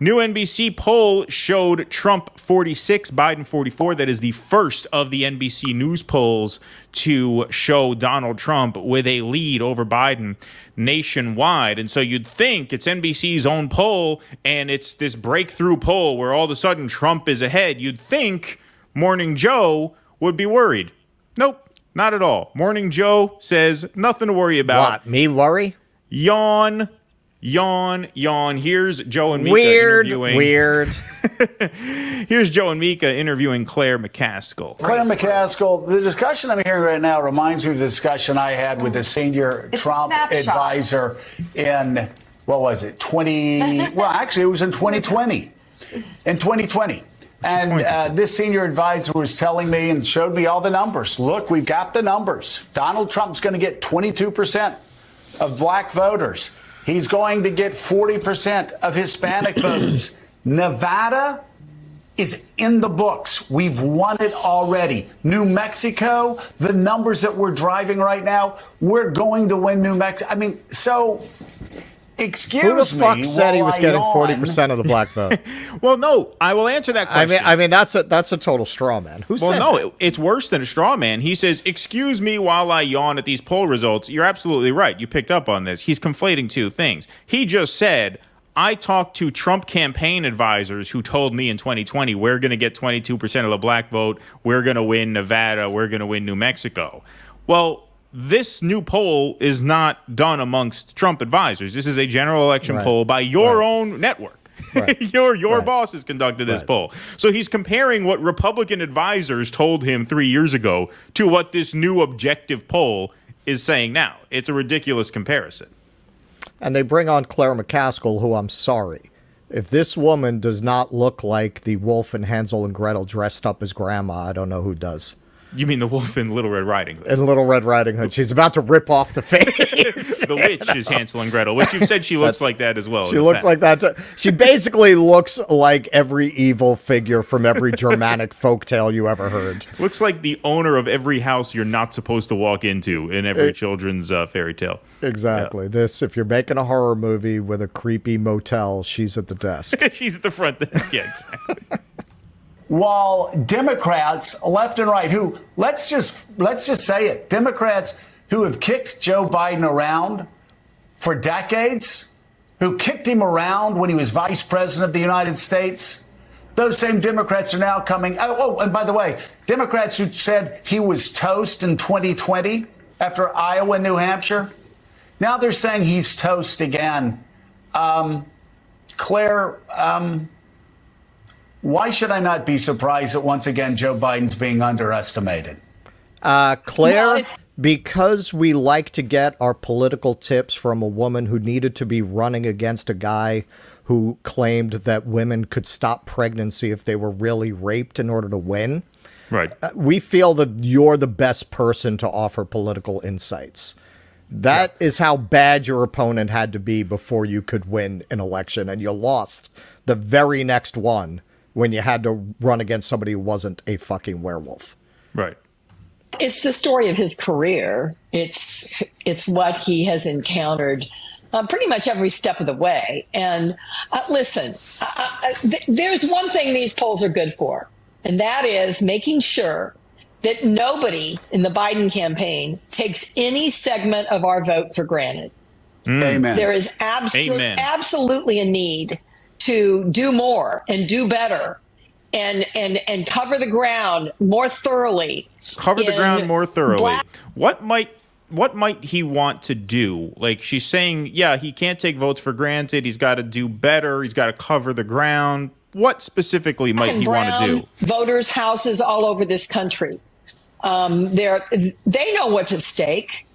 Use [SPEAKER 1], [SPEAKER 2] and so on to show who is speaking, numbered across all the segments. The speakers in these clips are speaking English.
[SPEAKER 1] New NBC poll showed Trump 46, Biden 44. That is the first of the NBC News polls to show Donald Trump with a lead over Biden nationwide. And so you'd think it's NBC's own poll, and it's this breakthrough poll where all of a sudden Trump is ahead. You'd think Morning Joe would be worried. Nope, not at all. Morning Joe says nothing to worry about.
[SPEAKER 2] What, me worry?
[SPEAKER 1] Yawn. Yawn, yawn. Here's Joe and Mika interviewing.
[SPEAKER 2] Weird.
[SPEAKER 1] Here's Joe and Mika interviewing Claire McCaskill.
[SPEAKER 3] Claire McCaskill, the discussion I'm hearing right now reminds me of the discussion I had with the senior Trump advisor in, what was it, well, actually, it was in 2020. In 2020. And this senior advisor was telling me and showed me all the numbers. Look, we've got the numbers. Donald Trump's going to get 22% of black voters. He's going to get 40% of Hispanic voters. Nevada is in the books. We've won it already. New Mexico, the numbers that we're driving right now, we're going to win New Mexico. I mean, so excuse me.
[SPEAKER 2] Who the fuck said he was getting 40% of the black vote?
[SPEAKER 1] Well, no, I will answer that question.
[SPEAKER 2] I mean that's a total straw man. Who said that?
[SPEAKER 1] It's worse than a straw man. He says, excuse me while I yawn at these poll results. You're absolutely right. You picked up on this. He's conflating two things. He just said, I talked to Trump campaign advisors who told me in 2020, we're going to get 22% of the black vote. We're going to win Nevada. We're going to win New Mexico. Well, this new poll is not done amongst Trump advisors. This is a general election poll by your own network. Your boss has conducted this poll. So he's comparing what Republican advisors told him 3 years ago to what this new objective poll is saying now. It's a ridiculous comparison.
[SPEAKER 2] And they bring on Claire McCaskill, who, I'm sorry, if this woman does not look like the wolf and Hansel and Gretel dressed up as grandma, I don't know who does.
[SPEAKER 1] You mean the wolf in Little Red Riding Hood?
[SPEAKER 2] In Little Red Riding Hood. She's about to rip off the face.
[SPEAKER 1] The witch is Hansel and Gretel, which you've said she looks like that as well.
[SPEAKER 2] She looks like that. She basically looks like every evil figure from every Germanic folktale you ever heard.
[SPEAKER 1] Looks like the owner of every house you're not supposed to walk into in every children's fairy tale.
[SPEAKER 2] Exactly. Yeah. If you're making a horror movie with a creepy motel, she's at the desk.
[SPEAKER 1] She's at the front desk. Yeah, exactly.
[SPEAKER 3] While Democrats, left and right, who let's just say it, Democrats who have kicked Joe Biden around for decades, who kicked him around when he was vice president of the United States, those same Democrats are now coming. Oh, and by the way, Democrats who said he was toast in 2020 after Iowa and New Hampshire, now they're saying he's toast again. Claire, why should I not be surprised that once again Joe Biden's being underestimated?
[SPEAKER 2] Claire, because we like to get our political tips from a woman who needed to be running against a guy who claimed that women could stop pregnancy if they were really raped in order to win.
[SPEAKER 1] Right.
[SPEAKER 2] We feel that you're the best person to offer political insights. That is how bad your opponent had to be before you could win an election, and you lost the very next one when you had to run against somebody who wasn't a fucking werewolf.
[SPEAKER 1] Right.
[SPEAKER 4] It's the story of his career. It's what he has encountered pretty much every step of the way. And listen, there's one thing these polls are good for, and that is making sure that nobody in the Biden campaign takes any segment of our vote for granted.
[SPEAKER 3] Amen.
[SPEAKER 4] There is absolutely a need to do more and do better and cover the ground more thoroughly.
[SPEAKER 1] Cover the ground more thoroughly. What might he want to do? Like, she's saying, yeah, he can't take votes for granted. He's got to do better. He's got to cover the ground. What specifically might he want to do?
[SPEAKER 4] Voters' houses all over this country. They know what's at stake.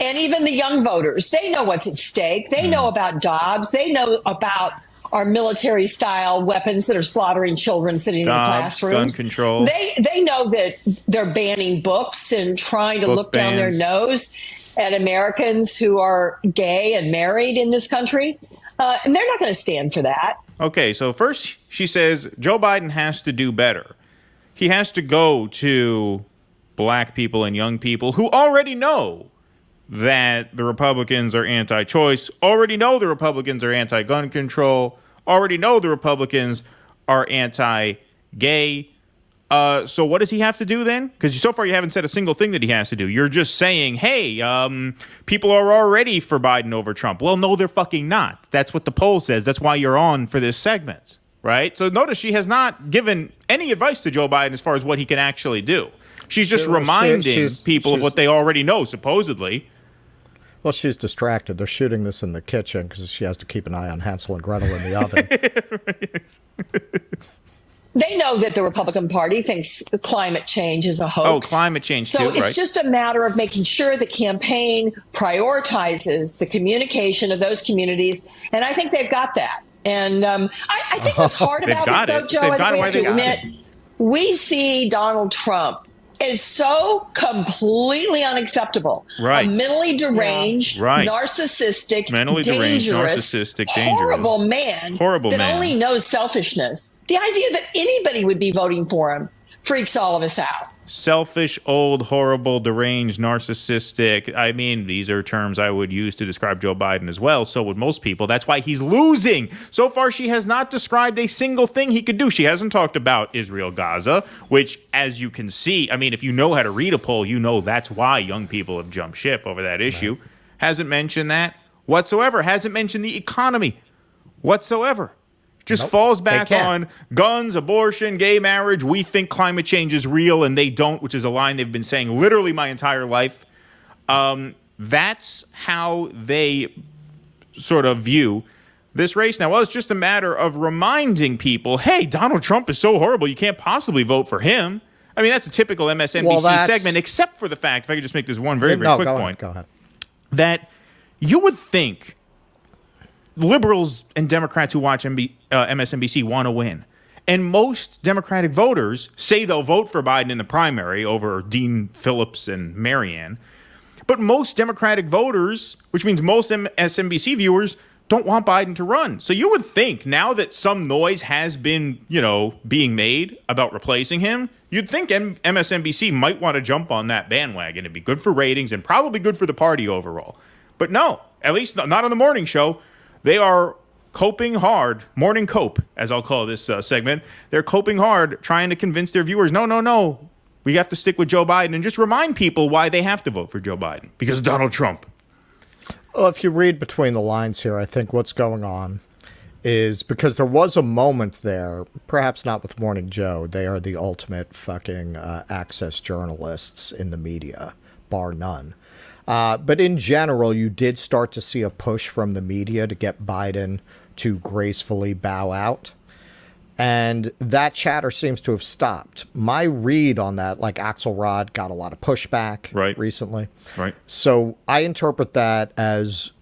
[SPEAKER 4] And even the young voters, they know what's at stake. They know about Dobbs. They know about our military-style weapons that are slaughtering children sitting in classrooms.
[SPEAKER 1] Gun control.
[SPEAKER 4] They know that they're banning books and trying to look down their nose at Americans who are gay and married in this country. And they're not going to stand for that.
[SPEAKER 1] Okay, so first she says Joe Biden has to do better. He has to go to black people and young people who already know that the Republicans are anti-choice, already know the Republicans are anti-gun control, already know the Republicans are anti-gay. So what does he have to do then? Because so far you haven't said a single thing that he has to do. You're just saying, hey, people are already for Biden over Trump. Well, no, they're fucking not. That's what the poll says. That's why you're on for this segment, right? So notice she has not given any advice to Joe Biden as far as what he can actually do. She's just reminding people of what they already know, supposedly.
[SPEAKER 2] Well, she's distracted. They're shooting this in the kitchen because she has to keep an eye on Hansel and Gretel in the oven.
[SPEAKER 4] They know that the Republican Party thinks climate change is a hoax.
[SPEAKER 1] Oh, climate change, too,
[SPEAKER 4] so
[SPEAKER 1] right.
[SPEAKER 4] it's just a matter of making sure the campaign prioritizes the communication of those communities. And I think they've got that. And I think what's hard about it, though, Joe, I think we have to admit, we see Donald Trump is so completely unacceptable.
[SPEAKER 1] Right.
[SPEAKER 4] A mentally deranged, narcissistic, horrible man that only knows selfishness. The idea that anybody would be voting for him freaks all of us out.
[SPEAKER 1] Selfish, old, horrible, deranged, narcissistic. I mean, these are terms I would use to describe Joe Biden as well. So would most people. That's why he's losing. So far, she has not described a single thing he could do. She hasn't talked about Israel, Gaza, which, as you can see, I mean, if you know how to read a poll, you know that's why young people have jumped ship over that issue. Right. Hasn't mentioned that whatsoever. Hasn't mentioned the economy whatsoever. Just falls back on guns, abortion, gay marriage. We think climate change is real and they don't, which is a line they've been saying literally my entire life. That's how they sort of view this race now. Well, it's just a matter of reminding people, hey, Donald Trump is so horrible, you can't possibly vote for him. I mean, that's a typical MSNBC segment, except for the fact, if I could just make this one very quick point,
[SPEAKER 2] go ahead.
[SPEAKER 1] That you would think liberals and Democrats who watch MSNBC want to win. And most Democratic voters say they'll vote for Biden in the primary over Dean Phillips and Marianne. But most Democratic voters, which means most MSNBC viewers, don't want Biden to run. So you would think now that some noise has been, being made about replacing him, you'd think MSNBC might want to jump on that bandwagon. It'd be good for ratings and probably good for the party overall. But no, at least not on the morning show. They are coping hard, morning cope, as I'll call this segment. They're coping hard, trying to convince their viewers, no, we have to stick with Joe Biden, and just remind people why they have to vote for Joe Biden, because of Donald Trump.
[SPEAKER 2] Well, if you read between the lines here, I think what's going on is because there was a moment there, perhaps not with Morning Joe, they are the ultimate fucking access journalists in the media, bar none. But in general, you did start to see a push from the media to get Biden to gracefully bow out. And that chatter seems to have stopped. My read on that, like Axelrod got a lot of pushback recently.
[SPEAKER 1] Right.
[SPEAKER 2] So I interpret that as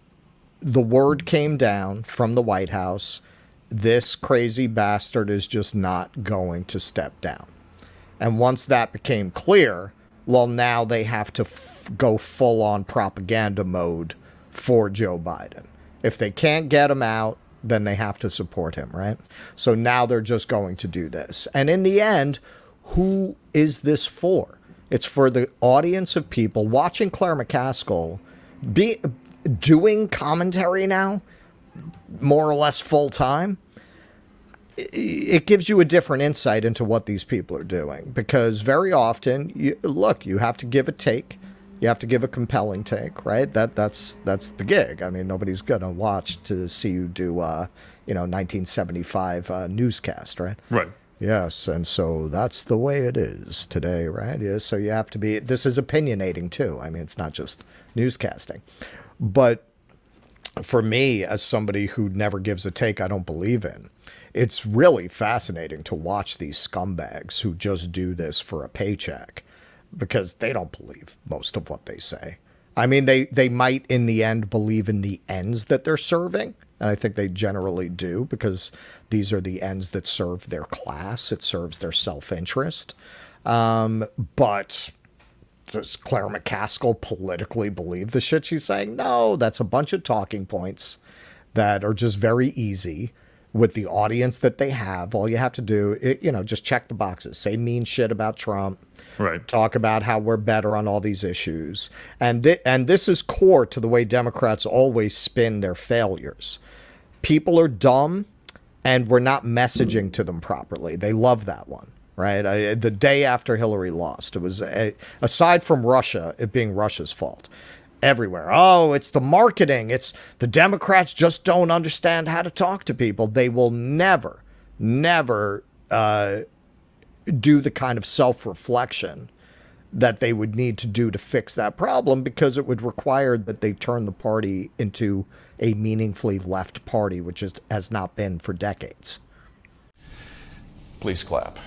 [SPEAKER 2] the word came down from the White House. This crazy bastard is just not going to step down. And once that became clear, well, now they have to go full-on propaganda mode for Joe Biden. If they can't get him out, then they have to support him, right? So now they're just going to do this. And in the end, who is this for? It's for the audience of people watching Claire McCaskill doing commentary now, more or less full-time. It gives you a different insight into what these people are doing, because very often, you have to give a take. You have to give a compelling take, right? That's the gig. I mean, nobody's going to watch to see you do, 1975 newscast, right?
[SPEAKER 1] Right.
[SPEAKER 2] Yes, and so that's the way it is today, right? Yeah, so you have to be, this is opinionating too. I mean, it's not just newscasting. But for me, as somebody who never gives a take I don't believe in, it's really fascinating to watch these scumbags who just do this for a paycheck, because they don't believe most of what they say. I mean, they might in the end believe in the ends that they're serving. And I think they generally do, because these are the ends that serve their class. It serves their self-interest. But does Claire McCaskill politically believe the shit she's saying? No, that's a bunch of talking points that are just very easy with the audience that they have. All you have to do, just check the boxes. Say mean shit about Trump.
[SPEAKER 1] Right.
[SPEAKER 2] Talk about how we're better on all these issues. And this is core to the way Democrats always spin their failures. People are dumb. and we're not messaging to them properly. They love that one, right? The day after Hillary lost, it was, aside from Russia, it being Russia's fault, everywhere. Oh, it's the marketing. It's the Democrats just don't understand how to talk to people. They will never, never do the kind of self-reflection that they would need to do to fix that problem, because it would require that they turn the party into a meaningfully left party, which has not been for decades.
[SPEAKER 5] Please clap.